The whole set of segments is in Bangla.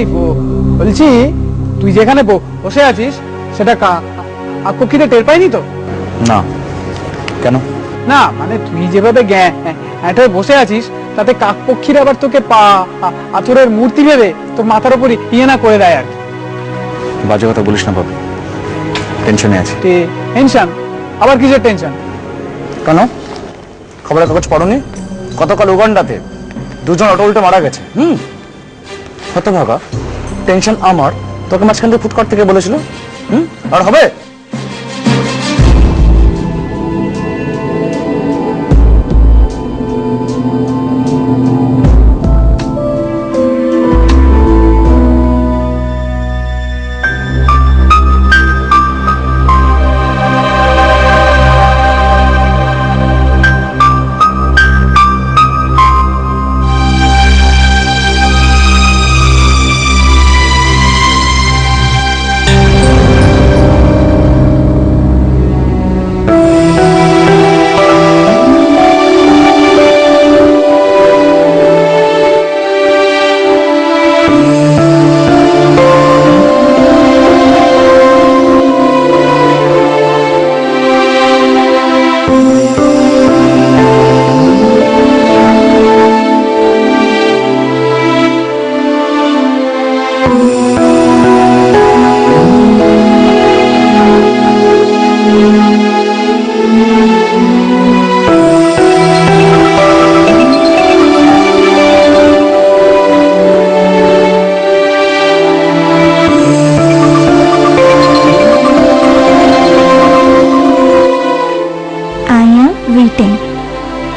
এই বলছি তুই যেখানে বসে আছিস সেটা কাকপক্ষীতে টের পাইনি তো? না, কেন? না মানে তুই যেভাবে হ্যাঁ বসে আছিস তাতে কাকপক্ষীর আবার তোকে পাথরের মূর্তি ভেবে তোর মাথার উপর ইয়ে না করে দেয় আর কি। বাজে কথা বলিস না বাবু, টেনশনে আছি। টেনশন? আবার কিসের টেনশন? কেন, খবরের কাগজ পড়োনি? গতকাল উগান্ডাতে দুজন অটো উল্টে মারা গেছে। হতভাগা, টেনশন আমার, তোকে মাঝখান দিয়ে ফুটকট থেকে বলেছিল। আর হবে?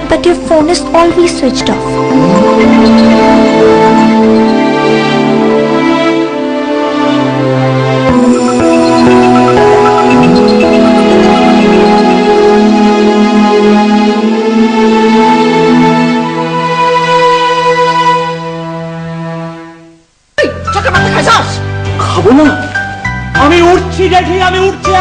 But your phone is always switched off. খাবো না আমি উঠছি দেখি, আমি উঠছি।